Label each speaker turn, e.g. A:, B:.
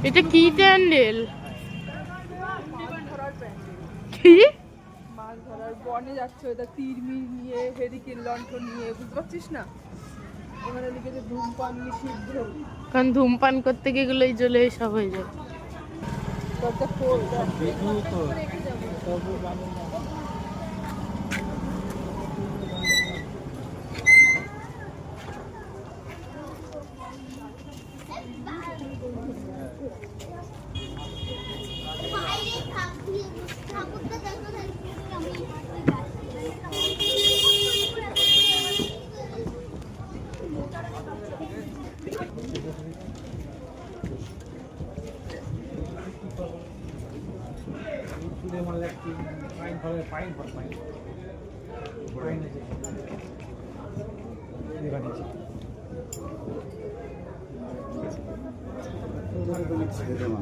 A: এটা কি প্যান্ডেল? কি
B: মাছ ধরার বনে যাচ্ছে ওটা তীর-মির নিয়ে, হেরিকেন লণ্ঠন নিয়ে, বুঝতে পারছিস না? ওখানে লিখেছে ধূমপান নিষিদ্ধ।
A: কারণ ধূমপান করতে গিয়ে এগুলো জ্বলে সব হয়ে যায়।
B: দরজা খোল।
C: ছেড়ে দেওয়া